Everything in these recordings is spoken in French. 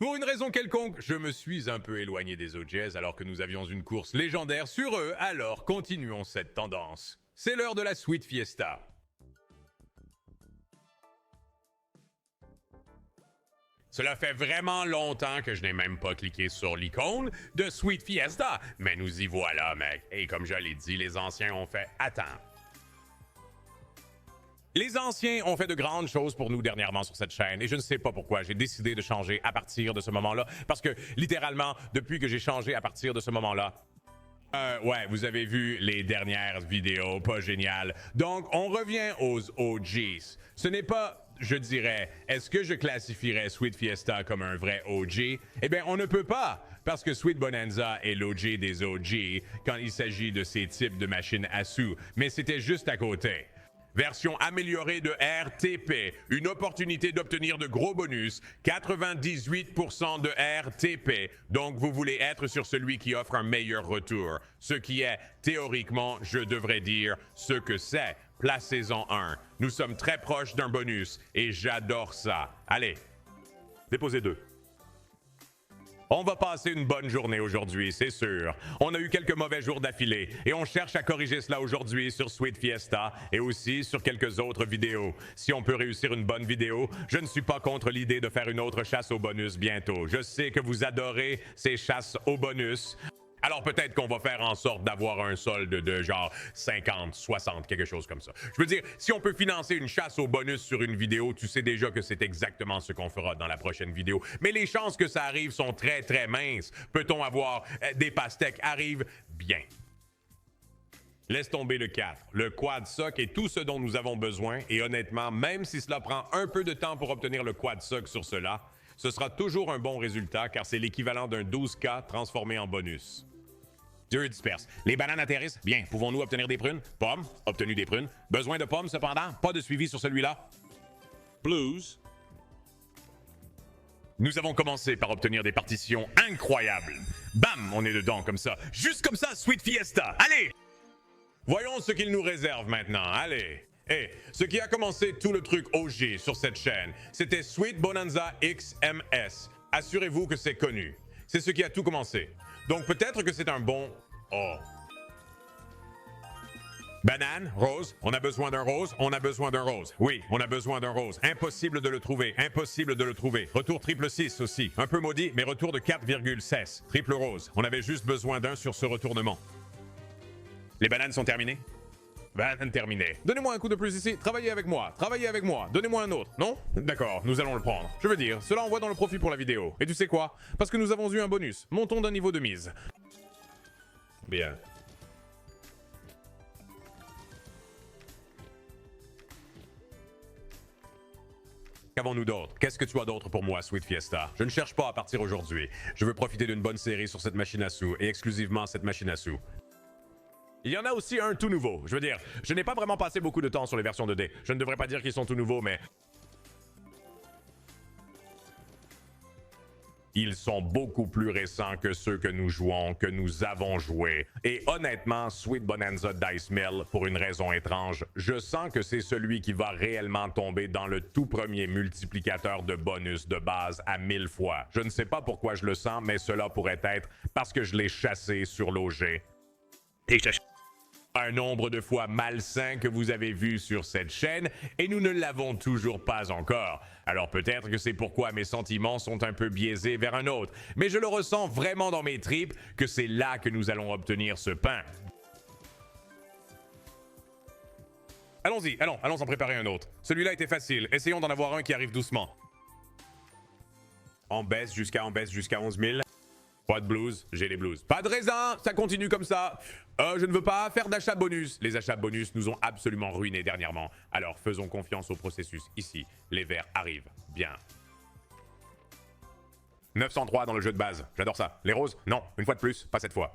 Pour une raison quelconque, je me suis un peu éloigné des OGs alors que nous avions une course légendaire sur eux, alors continuons cette tendance. C'est l'heure de la Sweet Fiesta. Cela fait vraiment longtemps que je n'ai même pas cliqué sur l'icône de Sweet Fiesta, mais nous y voilà, mec. Et comme je l'ai dit, les anciens ont fait attendre. Les anciens ont fait de grandes choses pour nous dernièrement sur cette chaîne et je ne sais pas pourquoi j'ai décidé de changer à partir de ce moment-là parce que littéralement, depuis que j'ai changé à partir de ce moment-là, ouais, vous avez vu les dernières vidéos, pas géniales. Donc, on revient aux OGs. Ce n'est pas, je dirais, est-ce que je classifierais Sweet Fiesta comme un vrai OG? Eh bien, on ne peut pas, parce que Sweet Bonanza est l'OG des OG quand il s'agit de ces types de machines à sous, mais c'était juste à côté. Version améliorée de RTP, une opportunité d'obtenir de gros bonus, 98% de RTP, donc vous voulez être sur celui qui offre un meilleur retour, ce qui est, théoriquement, je devrais dire, ce que c'est, placez-en un. Nous sommes très proches d'un bonus, et j'adore ça. Allez, déposez 2. On va passer une bonne journée aujourd'hui, c'est sûr. On a eu quelques mauvais jours d'affilée et on cherche à corriger cela aujourd'hui sur Sweet Fiesta et aussi sur quelques autres vidéos. Si on peut réussir une bonne vidéo, je ne suis pas contre l'idée de faire une autre chasse au bonus bientôt. Je sais que vous adorez ces chasses au bonus. Alors peut-être qu'on va faire en sorte d'avoir un solde de genre 50, 60, quelque chose comme ça. Je veux dire, si on peut financer une chasse au bonus sur une vidéo, tu sais déjà que c'est exactement ce qu'on fera dans la prochaine vidéo. Mais les chances que ça arrive sont très très minces. Peut-on avoir des pastèques arrivent bien. Laisse tomber le 4. Le quad sock est tout ce dont nous avons besoin et honnêtement, même si cela prend un peu de temps pour obtenir le quad sock sur cela, ce sera toujours un bon résultat car c'est l'équivalent d'un 12K transformé en bonus. Dieu disperse. Les bananes atterrissent? Bien. Pouvons-nous obtenir des prunes? Pommes? Obtenu des prunes. Besoin de pommes cependant? Pas de suivi sur celui-là. Blues. Nous avons commencé par obtenir des partitions incroyables. Bam! On est dedans comme ça. Juste comme ça, Sweet Fiesta. Allez! Voyons ce qu'il nous réserve maintenant. Allez! Ce qui a commencé tout le truc OG sur cette chaîne, c'était Sweet Bonanza XMS. Assurez-vous que c'est connu. C'est ce qui a tout commencé. Donc peut-être que c'est un bon... Oh. Banane, rose, on a besoin d'un rose, on a besoin d'un rose. Oui, on a besoin d'un rose. Impossible de le trouver, impossible de le trouver. Retour triple 6 aussi. Un peu maudit, mais retour de 4,16. Triple rose. On avait juste besoin d'un sur ce retournement. Les bananes sont terminées? Banane terminée. Donnez-moi un coup de plus ici. Travaillez avec moi. Travaillez avec moi. Donnez-moi un autre. Non? D'accord, nous allons le prendre. Je veux dire, cela envoie dans le profit pour la vidéo. Et tu sais quoi? Parce que nous avons eu un bonus. Montons d'un niveau de mise. Bien. Qu'avons-nous d'autre? Qu'est-ce que tu as d'autre pour moi, Sweet Fiesta? Je ne cherche pas à partir aujourd'hui. Je veux profiter d'une bonne série sur cette machine à sous, et exclusivement cette machine à sous. Il y en a aussi un tout nouveau. Je veux dire, je n'ai pas vraiment passé beaucoup de temps sur les versions 2D. Je ne devrais pas dire qu'ils sont tout nouveaux, mais... Ils sont beaucoup plus récents que ceux que nous jouons, que nous avons joués. Et honnêtement, Sweet Bonanza Dice Mill, pour une raison étrange, je sens que c'est celui qui va réellement tomber dans le tout premier multiplicateur de bonus de base à 1000 fois. Je ne sais pas pourquoi je le sens, mais cela pourrait être parce que je l'ai chassé sur l'OG. Un nombre de fois malsain que vous avez vu sur cette chaîne et nous ne l'avons toujours pas encore. Alors peut-être que c'est pourquoi mes sentiments sont un peu biaisés vers un autre, mais je le ressens vraiment dans mes tripes que c'est là que nous allons obtenir ce pain. Allons-y, allons en préparer un autre. Celui-là était facile, essayons d'en avoir un qui arrive doucement. On baisse jusqu'à 11 000. Pas de blues, j'ai les blues. Pas de raisin, ça continue comme ça. Je ne veux pas faire d'achat bonus. Les achats bonus nous ont absolument ruinés dernièrement. Alors faisons confiance au processus. Ici, les verts arrivent. Bien. 903 dans le jeu de base. J'adore ça. Les roses? Non, une fois de plus, pas cette fois.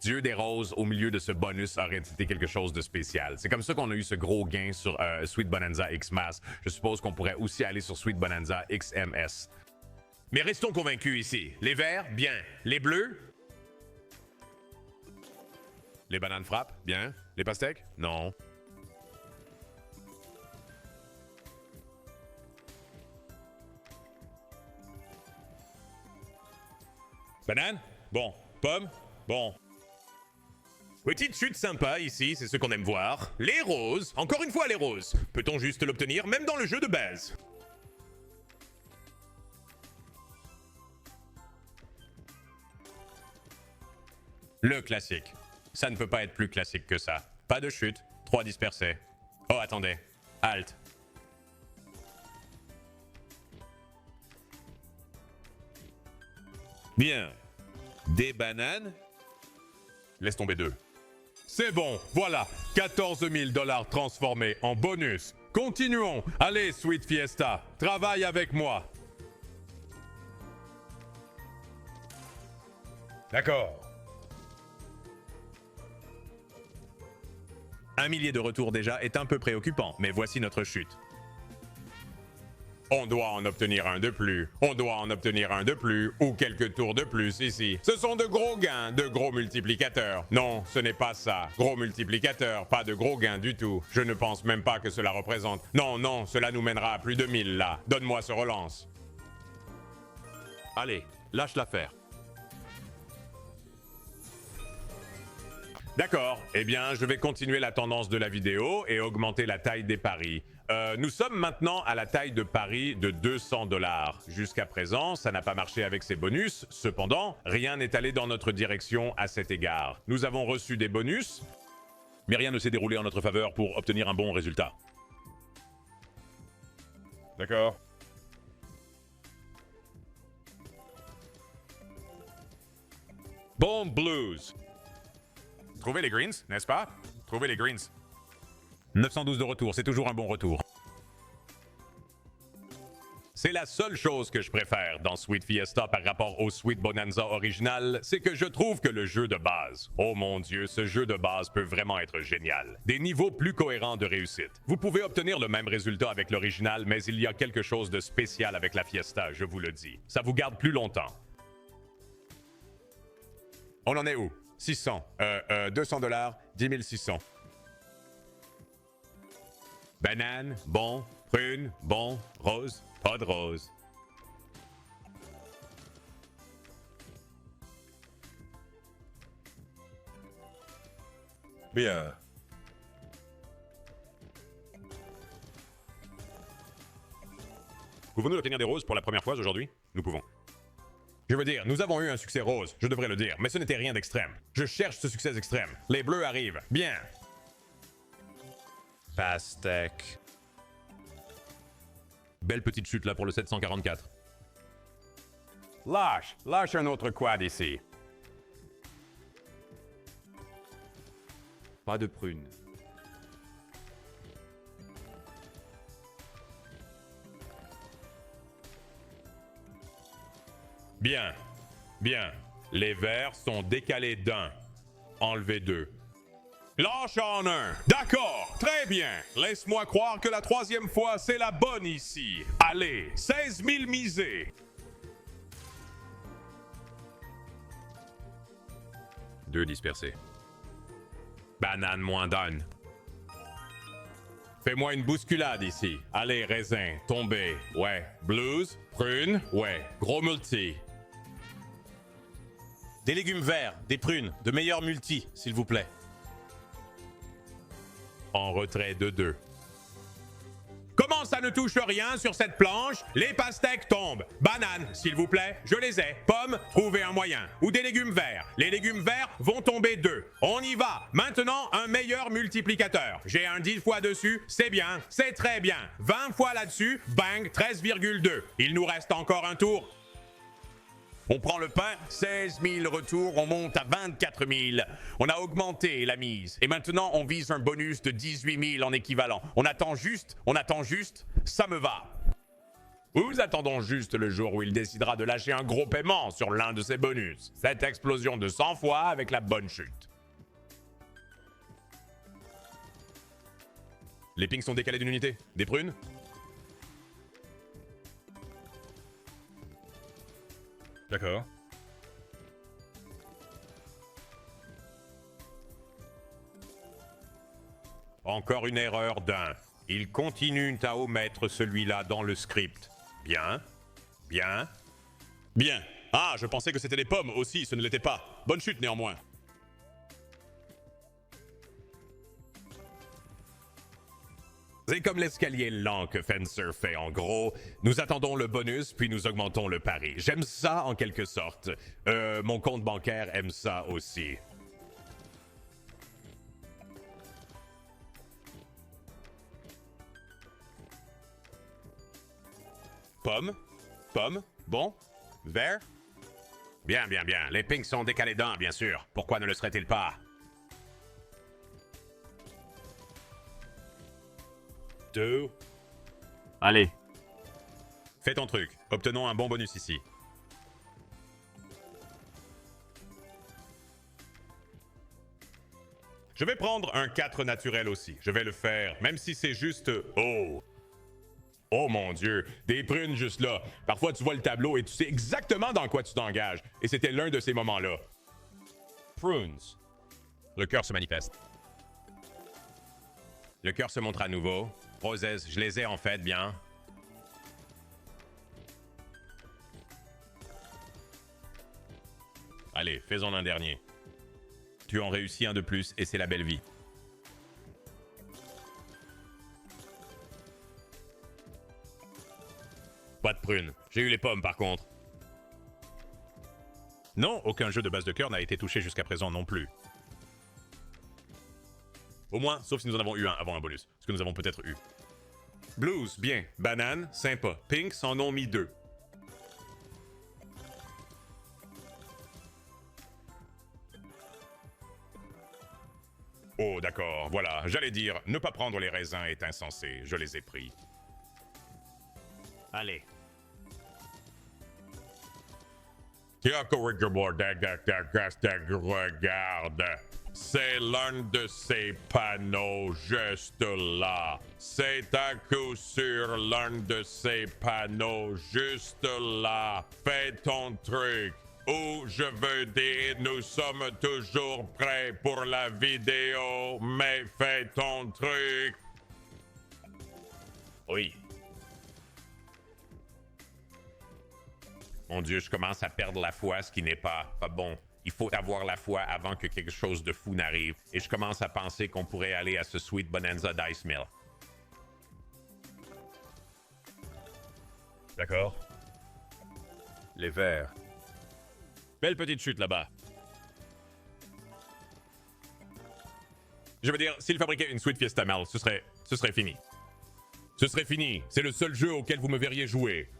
Dieu des roses au milieu de ce bonus aurait été quelque chose de spécial. C'est comme ça qu'on a eu ce gros gain sur Sweet Bonanza X-Mass. Je suppose qu'on pourrait aussi aller sur Sweet Bonanza XMS. Mais restons convaincus ici. Les verts, bien. Les bleus? Les bananes frappent, bien. Les pastèques? Non. Banane? Bon. Pomme? Bon. Petite chute sympa ici, c'est ce qu'on aime voir. Les roses, encore une fois les roses. Peut-on juste l'obtenir même dans le jeu de base? Le classique. Ça ne peut pas être plus classique que ça. Pas de chute, 3 dispersés. Oh, attendez. Halt. Bien. Des bananes? Laisse tomber 2. C'est bon, voilà. 14 000 $ transformés en bonus. Continuons. Allez, Sweet Fiesta, travaille avec moi. D'accord. 1 millier de retours déjà est un peu préoccupant, mais voici notre chute. On doit en obtenir un de plus, on doit en obtenir un de plus, ou quelques tours de plus ici. Ce sont de gros gains, de gros multiplicateurs. Non, ce n'est pas ça. Gros multiplicateurs, pas de gros gains du tout. Je ne pense même pas que cela représente... Non, non, cela nous mènera à plus de 1000 là. Donne-moi ce relance. Allez, lâche l'affaire. D'accord, eh bien je vais continuer la tendance de la vidéo et augmenter la taille des paris. Nous sommes maintenant à la taille de pari de 200 $. Jusqu'à présent, ça n'a pas marché avec ces bonus. Cependant, rien n'est allé dans notre direction à cet égard. Nous avons reçu des bonus, Mais rien ne s'est déroulé en notre faveur pour obtenir un bon résultat. D'accord. Bon blues. Trouvez les greens, n'est-ce pas? Trouvez les greens. 912 de retour, c'est toujours un bon retour. C'est la seule chose que je préfère dans Sweet Fiesta par rapport au Sweet Bonanza original, c'est que je trouve que le jeu de base, oh mon dieu, ce jeu de base peut vraiment être génial. Des niveaux plus cohérents de réussite. Vous pouvez obtenir le même résultat avec l'original, mais il y a quelque chose de spécial avec la Fiesta, je vous le dis. Ça vous garde plus longtemps. On en est où? 600. 200 $, 10 600. Banane, bon. Prune, bon. Rose, pas de rose. Bien. Pouvons-nous obtenir des roses pour la première fois aujourd'hui? Nous pouvons. Je veux dire, nous avons eu un succès rose, je devrais le dire, mais ce n'était rien d'extrême. Je cherche ce succès extrême. Les bleus arrivent. Bien. Pastèque. Belle petite chute là pour le 744. Lâche un autre quad ici. Pas de prune. Bien. Bien. Les verts sont décalés d'un. Enlevez 2. Lâche en un. D'accord. Très bien. Laisse-moi croire que la troisième fois, c'est la bonne ici. Allez, 16 000 misés. 2 dispersés. Banane moins donne. Fais-moi une bousculade ici. Allez, raisin, tombé. Ouais. Blues, prune, ouais. Gros multi. Des légumes verts, des prunes, de meilleurs multis, s'il vous plaît. En retrait de 2. Comment ça ne touche rien sur cette planche? Les pastèques tombent. Bananes, s'il vous plaît, je les ai. Pommes, trouvez un moyen. Ou des légumes verts. Les légumes verts vont tomber 2. On y va. Maintenant, un meilleur multiplicateur. J'ai un 10 fois dessus, c'est bien, c'est très bien. 20 fois là-dessus, bang, 13,2. Il nous reste encore un tour. On prend le pain, 16 000 retours, on monte à 24 000. On a augmenté la mise. Et maintenant, on vise un bonus de 18 000 en équivalent. On attend juste, ça me va. Nous attendons juste le jour où il décidera de lâcher un gros paiement sur l'un de ses bonus. Cette explosion de 100 fois avec la bonne chute. Les pings sont décalés d'une unité. Des prunes? D'accord. Encore une erreur d'un. Ils continuent à omettre celui-là dans le script. Bien. Bien. Bien, Ah, je pensais que c'était des pommes aussi, ce ne l'était pas. Bonne chute néanmoins. C'est comme l'escalier lent que Fencer fait en gros. Nous attendons le bonus, puis nous augmentons le pari. J'aime ça en quelque sorte. Mon compte bancaire aime ça aussi. Pomme. Pomme. Bon. Vert. Bien, bien, bien. Les pinks sont décalés d'un, bien sûr. Pourquoi ne le serait-il pas? Deux. Allez. Fais ton truc. Obtenons un bon bonus ici. Je vais prendre un 4 naturel aussi. Je vais le faire, même si c'est juste... Oh! Oh mon Dieu, des prunes juste là. Parfois tu vois le tableau et tu sais exactement dans quoi tu t'engages. Et c'était l'un de ces moments-là. Prunes. Le cœur se manifeste. Le cœur se montre à nouveau. Roses, je les ai en fait bien. Allez, faisons un dernier. Tu en réussis un de plus et c'est la belle vie. Pas de prunes. J'ai eu les pommes par contre. Non, aucun jeu de base de cœur n'a été touché jusqu'à présent non plus. Au moins, sauf si nous en avons eu un avant un bonus, ce que nous avons peut-être eu. Blues, bien. Banane, sympa. Pinks en ont mis 2. Oh d'accord, voilà, j'allais dire, ne pas prendre les raisins est insensé, je les ai pris. Allez. Regarde, c'est l'un de ces panneaux juste là. C'est à coup sûr l'un de ces panneaux juste là. Fais ton truc. Ou je veux dire, nous sommes toujours prêts pour la vidéo, mais fais ton truc. Oui. Mon Dieu, je commence à perdre la foi, ce qui n'est pas bon. Il faut avoir la foi avant que quelque chose de fou n'arrive. Et je commence à penser qu'on pourrait aller à ce Sweet Bonanza Dice Mill. D'accord. Les verts. Belle petite chute là-bas. Je veux dire, s'il fabriquait une Sweet Fiesta Mel, ce serait fini. Ce serait fini. C'est le seul jeu auquel vous me verriez jouer.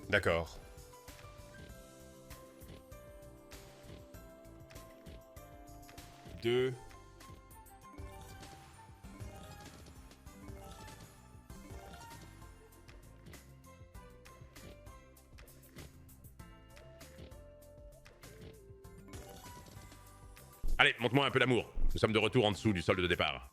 D'accord. Deux. Allez, montre-moi un peu d'amour. Nous sommes de retour en dessous du solde de départ.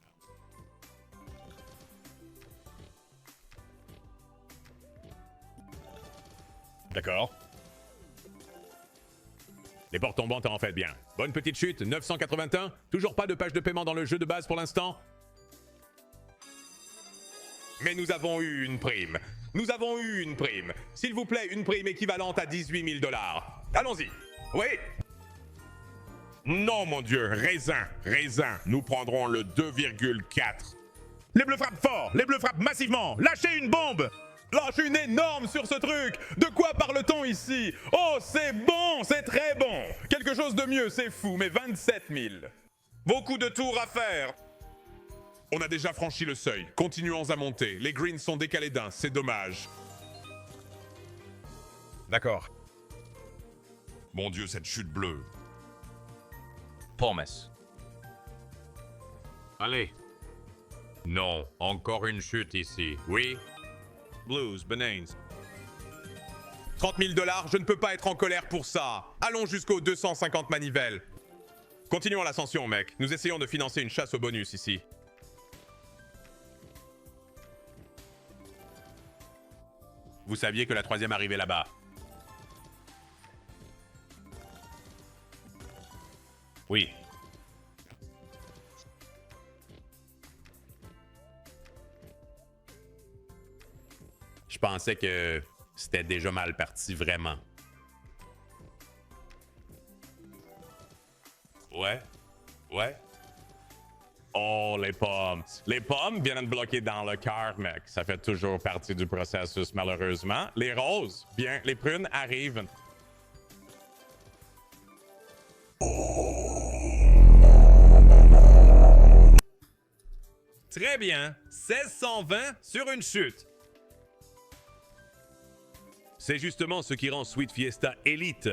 D'accord. Les portes tombantes en fait bien. Bonne petite chute, 981. Toujours pas de page de paiement dans le jeu de base pour l'instant. Mais nous avons eu une prime. Nous avons eu une prime. S'il vous plaît, une prime équivalente à 18 000 $. Allons-y. Oui. Non, mon Dieu. Raisin. Raisin. Nous prendrons le 2,4. Les bleus frappent fort. Les bleus frappent massivement. Lâchez une bombe. Lâche une énorme sur ce truc. De quoi parle-t-on ici? Oh, c'est bon. C'est très bon. Quelque chose de mieux, c'est fou. Mais 27 000. Beaucoup de tours à faire. On a déjà franchi le seuil. Continuons à monter. Les greens sont décalés d'un. C'est dommage. D'accord. Mon Dieu, cette chute bleue. Pommes. Allez. Non, encore une chute ici. Oui. Blues, bananes. 30 000 $, je ne peux pas être en colère pour ça. Allons jusqu'aux 250 manivelles. Continuons l'ascension, mec. Nous essayons de financer une chasse au bonus ici. Vous saviez que la troisième arrivait là-bas. Oui. Je pensais que c'était déjà mal parti, vraiment. Ouais. Ouais. Oh, les pommes. Les pommes viennent bloquer dans le cœur, mec. Ça fait toujours partie du processus, malheureusement. Les roses, bien. Les prunes arrivent. Très bien. 1620 sur une chute. C'est justement ce qui rend Sweet Fiesta élite.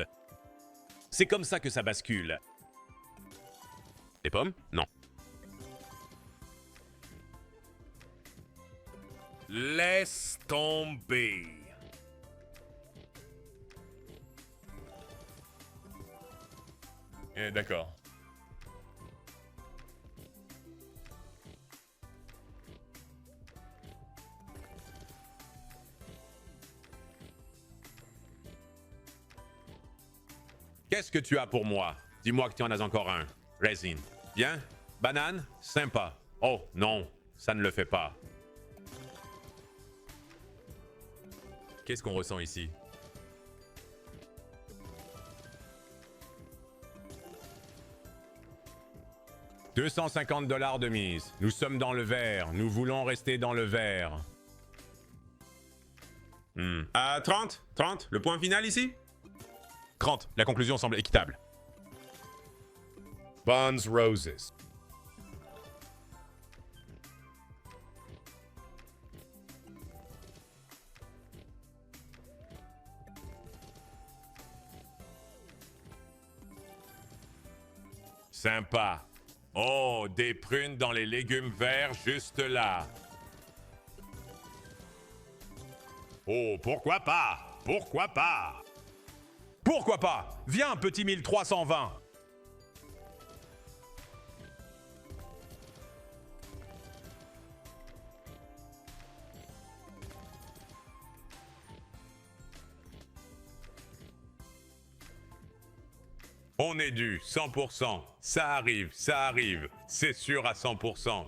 C'est comme ça que ça bascule. Les pommes? Non. Laisse tomber. D'accord. Qu'est-ce que tu as pour moi? Dis-moi que tu en as encore un. Résine. Bien? Banane? Sympa. Oh, non, ça ne le fait pas. Qu'est-ce qu'on ressent ici? $250 de mise. Nous sommes dans le vert. Nous voulons rester dans le vert. 30? 30? Le point final ici? 30. La conclusion semble équitable. Bonds Roses. Sympa. Oh, des prunes dans les légumes verts juste là. Oh, pourquoi pas? Pourquoi pas? Pourquoi pas? Viens, petit 1320. On est dû, 100%. Ça arrive, c'est sûr à 100%.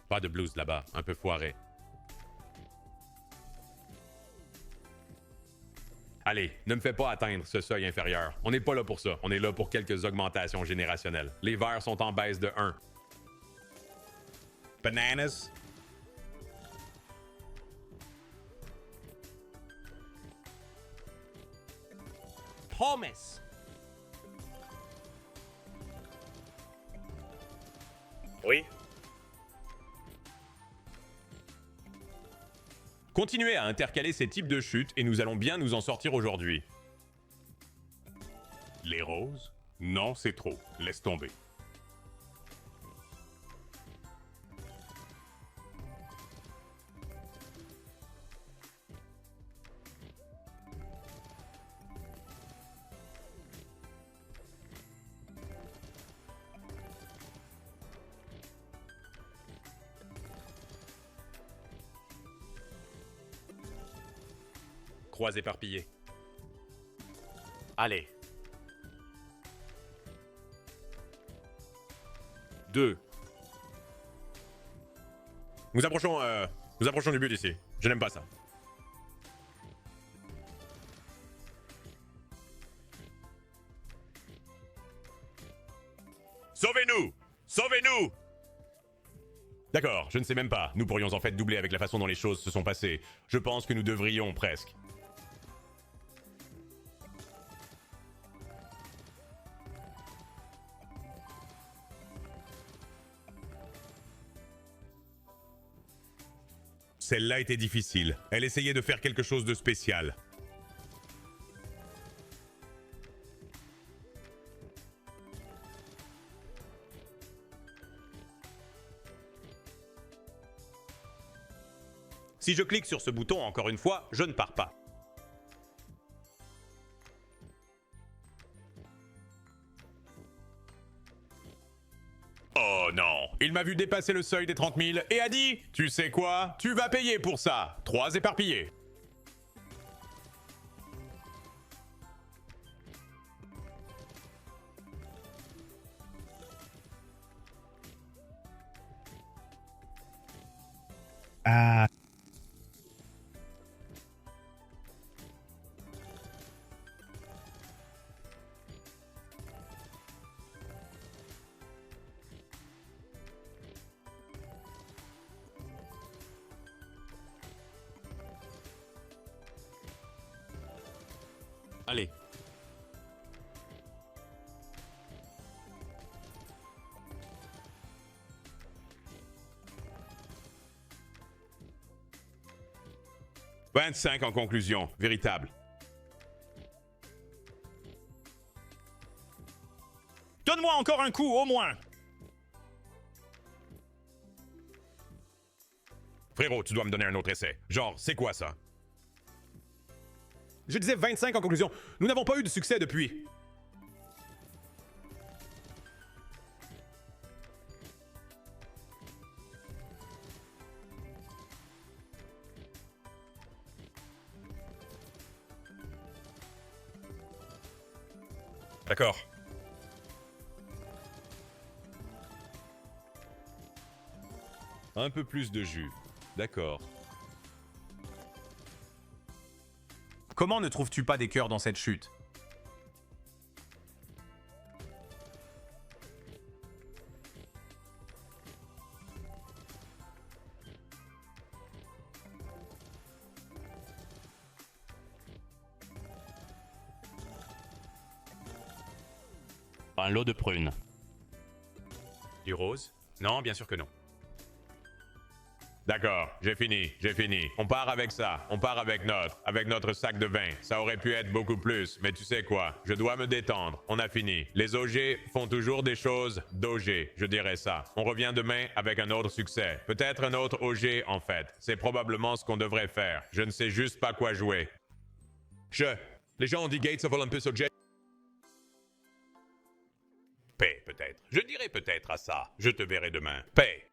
Pas de blues là-bas, un peu foiré. Allez, ne me fais pas atteindre ce seuil inférieur. On n'est pas là pour ça. On est là pour quelques augmentations générationnelles. Les verts sont en baisse de 1. Bananas. Pommes. Oui. Continuez à intercaler ces types de chutes et nous allons bien nous en sortir aujourd'hui. Les roses? Non, c'est trop. Laisse tomber. Croix éparpillées. Allez. 2. Nous approchons du but ici. Je n'aime pas ça. Sauvez-nous! Sauvez-nous! D'accord, je ne sais même pas. Nous pourrions en fait doubler avec la façon dont les choses se sont passées. Je pense que nous devrions presque. Celle-là était difficile. Elle essayait de faire quelque chose de spécial. Si je clique sur ce bouton encore une fois, je ne pars pas. Oh non, il m'a vu dépasser le seuil des 30 000 et a dit « Tu sais quoi? Tu vas payer pour ça. 3 éparpillés. » Allez. « 25 en conclusion, véritable. Donne-moi encore un coup, au moins. Frérot, tu dois me donner un autre essai. Genre, c'est quoi ça? Je disais 25 en conclusion. Nous n'avons pas eu de succès depuis. D'accord. Un peu plus de jus. D'accord. Comment ne trouves-tu pas des cœurs dans cette chute? Un lot de prunes. Du rose? Non, bien sûr que non. D'accord, j'ai fini. On part avec ça, on part avec notre sac de vin. Ça aurait pu être beaucoup plus, mais tu sais quoi, je dois me détendre. On a fini. Les OG font toujours des choses d'OG, je dirais ça. On revient demain avec un autre succès. Peut-être un autre OG en fait. C'est probablement ce qu'on devrait faire. Je ne sais juste pas quoi jouer. Les gens ont dit Gates of Olympus au jet. Paix peut-être. Je dirais peut-être à ça. Je te verrai demain. Paix.